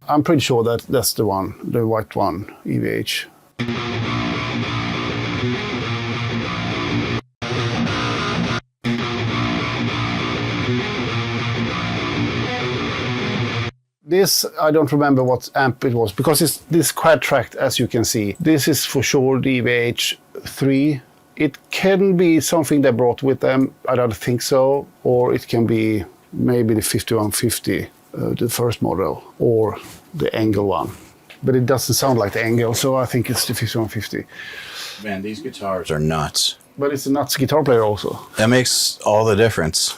I'm pretty sure that that's the one, the white one, EVH. This, I don't remember what amp it was, because it's this quad tracked, as you can see. This is for sure the EVH3. It can be something they brought with them, I don't think so, or it can be maybe the 5150, the first model, or the Engel one. But it doesn't sound like the Engel, so I think it's the 5150. Man, these guitars are nuts. But it's a nuts guitar player also. That makes all the difference.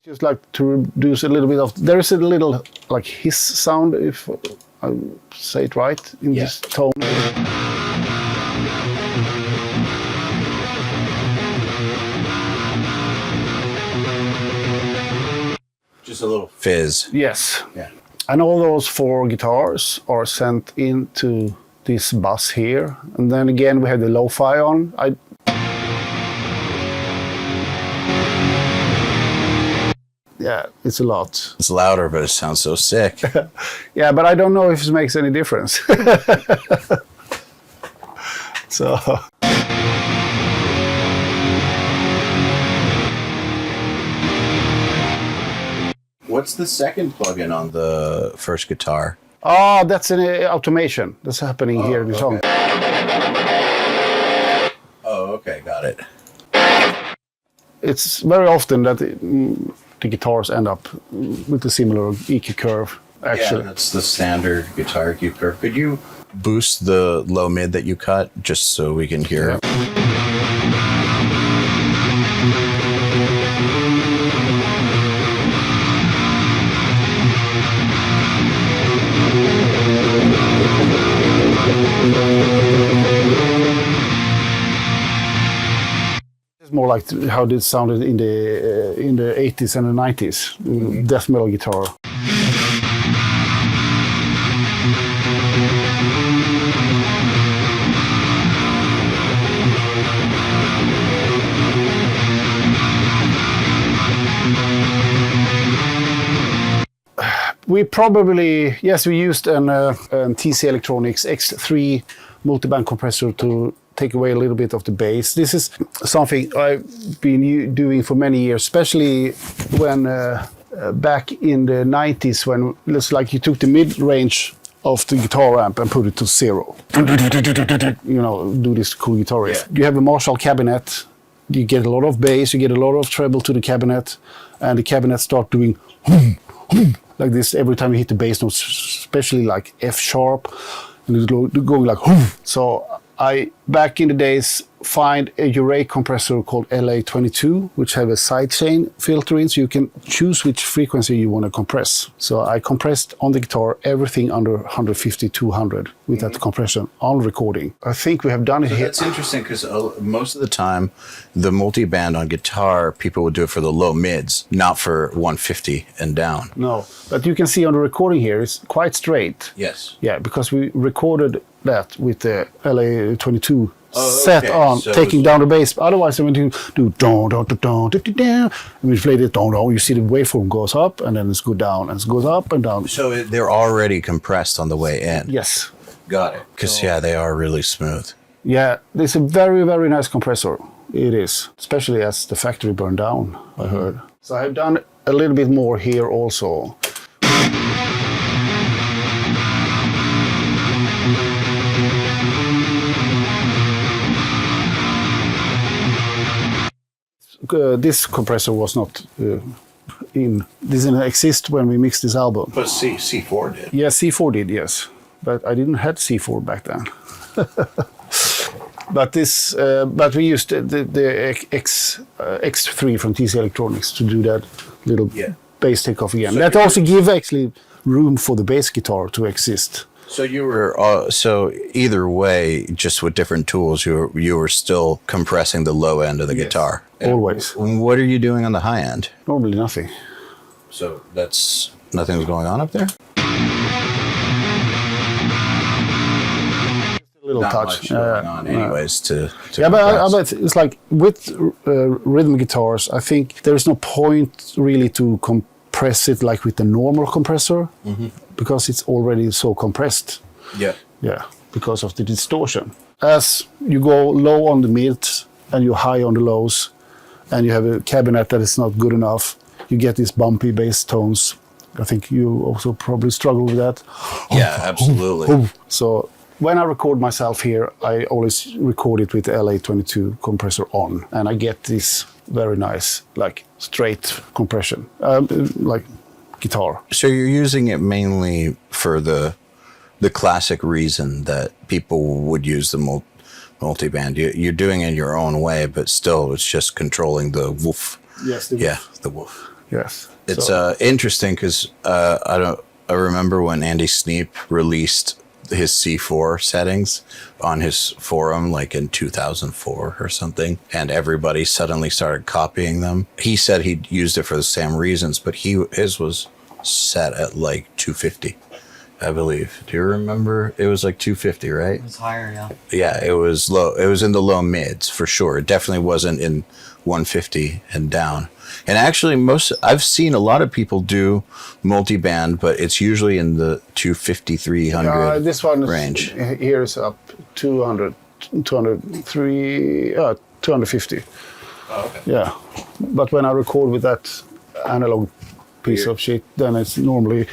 Just like to reduce a little bit of, there is a little like hiss sound, if I say it right, in this tone. Just a little fizz. Yes. Yeah. And all those 4 guitars are sent into this bus here. And then again, we have the lo-fi on. Yeah, it's a lot. It's louder, but it sounds so sick. Yeah, but I don't know if it makes any difference. So. What's the second plugin on the first guitar? Oh, that's an automation. That's happening here in the song. Oh, okay, got it. It's very often that the guitars end up with a similar EQ curve, actually. Yeah, that's the standard guitar EQ curve. Could you boost the low mid that you cut just so we can hear it? It's more like how it sounded in the 80s and the 90s, death metal guitar. We probably, yes, we used an TC Electronics X3 multiband compressor to take away a little bit of the bass. This is something I've been doing for many years, especially when back in the 90s, when it's like you took the mid-range of the guitar amp and put it to 0. You know, do this cool guitar riff. Yeah. You have a Marshall cabinet, you get a lot of bass, you get a lot of treble to the cabinet, and the cabinet start doing like this every time you hit the bass notes, especially like F sharp, and it's going like so I, back in the days, find a Uray compressor called LA22, which have a sidechain filter in, so you can choose which frequency you want to compress. So I compressed on the guitar everything under 150, 200 with that compression on recording. I think we have done it here. That's interesting, because most of the time, the multiband on guitar, people would do it for the low mids, not for 150 and down. No, but you can see on the recording here, it's quite straight. Yes. Yeah, because we recorded that with the LA22 set on, so taking down the bass. Otherwise, when you do don don don don don, and we played it don don, you see the waveform goes up and then it's go down and it goes up and down. So they're already compressed on the way in. Yes. Got it. Because yeah, they are really smooth. Yeah, it's a very, very nice compressor. It is, especially as the factory burned down, I heard. So I've done a little bit more here also. This compressor was not didn't exist when we mixed this album. But C4 did. Yeah, C4 did, yes. But I didn't have C4 back then. But we used the X3 from TC Electronics to do that little bass takeoff again. So that also give actually room for the bass guitar to exist. So you were so either way, just with different tools, you were still compressing the low end of the guitar. Always. And what are you doing on the high end? Normally nothing. So nothing's going on up there? not touch. much going on anyways to Yeah, but compress. but it's like with rhythm guitars, I think there is no point really to compress it like with the normal compressor because it's already so compressed. Yeah. Yeah, because of the distortion. As you go low on the mids and you high on the lows, and you have a cabinet that is not good enough, you get these bumpy bass tones. I think you also probably struggle with that. Yeah, absolutely. So when I record myself here, I always record it with the LA22 compressor on, and I get this very nice, like straight compression, like guitar. So you're using it mainly for the classic reason that people would use the multiband. You're doing it your own way, but still, it's just controlling the woof. Yes, the woof. Yeah, the woof. Yes. It's interesting because I remember when Andy Sneap released his C4 settings on his forum, like in 2004 or something, and everybody suddenly started copying them. He said he used it for the same reasons, but his was set at like 250. I believe. Do you remember? It was like 250, right? It was higher, yeah. Yeah, it was low. It was in the low mids for sure. It definitely wasn't in 150 and down. And actually, I've seen a lot of people do multiband, but it's usually in the 250, 300 this one range. Here is up 200, 250. Oh, okay. Yeah, but when I record with that analog piece of shit, then it's normally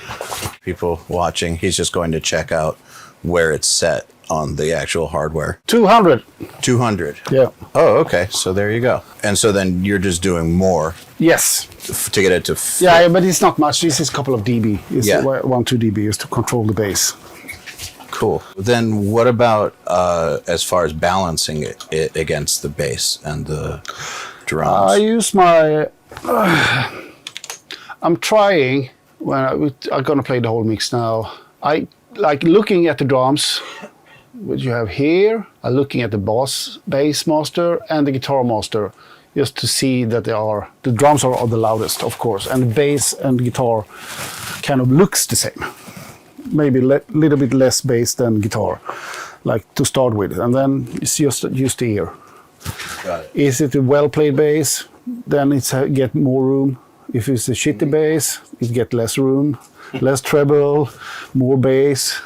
People watching, he's just going to check out where it's set on the actual hardware. 200. 200. Yeah. Oh, okay. So there you go. And so then you're just doing more Yes. to get it to fit. Yeah, but it's not much. This is a couple of dB. It's Yeah. 1-2 dB is to control the bass. Cool. Then what about as far as balancing it against the bass and the drums? I use my. I'm trying when I'm gonna play the whole mix now. I like looking at the drums, which you have here. I'm looking at the bass master and the guitar master, just to see that the drums are the loudest, of course, and the bass and guitar kind of looks the same. Maybe a little bit less bass than guitar, like to start with, and then it's just use the ear. Got it. Is it a well-played bass? Then it's get more room. If it's a shitty bass, it get less room, less treble, more bass.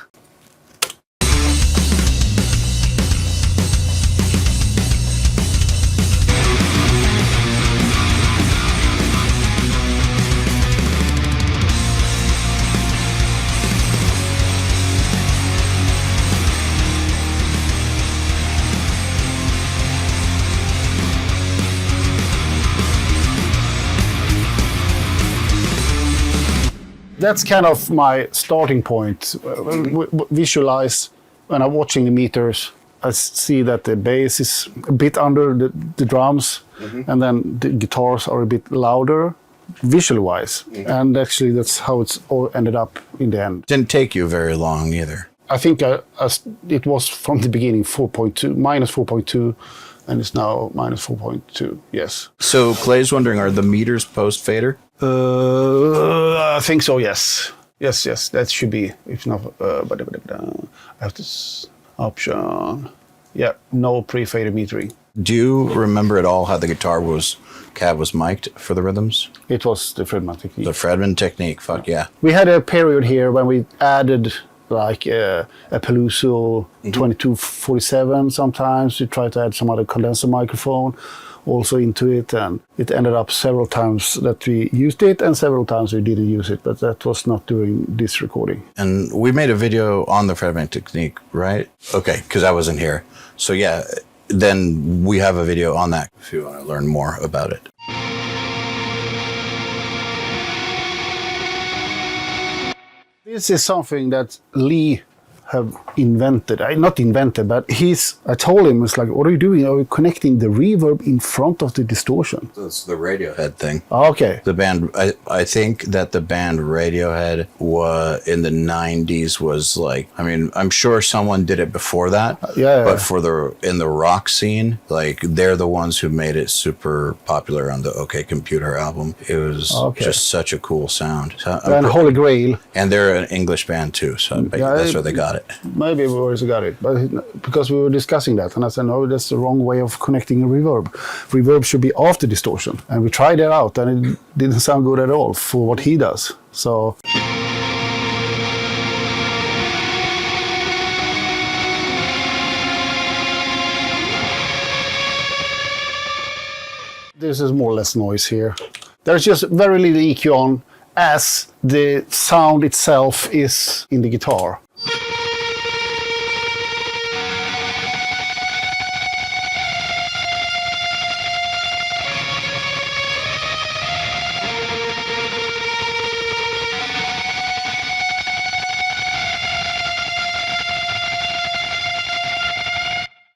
That's kind of my starting point. Visualize when I'm watching the meters. I see that the bass is a bit under the drums, and then the guitars are a bit louder, visually wise. And actually, that's how it's all ended up in the end. Didn't take you very long either. I think it was from the beginning minus 4.2, and it's now minus 4.2. Yes. So Clay's wondering, are the meters post fader? I think so. Yes. Yes. That should be. If not, I have this option. Yeah. No pre-fader metering. Do you remember at all how the guitar cab was mic'd for the rhythms? It was the Fredman technique. The Fredman technique. Fuck yeah. We had a period here when we added like a Peluso 2247. Sometimes we tried to add some other condenser microphone also into it, and it ended up several times that we used it and several times we didn't use it, but that was not during this recording. And we made a video on the Fredman technique, right? Okay, because I wasn't here. So yeah, then we have a video on that if you want to learn more about it. This is something that Lee have invented. Not invented, but I told him, it's like, what are you doing? Are you connecting the reverb in front of the distortion? That's the Radiohead thing. Oh, okay. The band, I think that the band Radiohead in the 90s was like, I mean, I'm sure someone did it before that. Yeah. But in the rock scene, like they're the ones who made it super popular on the OK Computer album. It was just such a cool sound. So, And Holy Grail. and they're an English band too, so that's where they got it. it. Maybe Boris got it, but because we were discussing that, and I said, no, that's the wrong way of connecting a reverb. Reverb should be after distortion. And we tried it out, and it didn't sound good at all for what he does. So... This is more or less noise here. There's just very little EQ on, as the sound itself is in the guitar.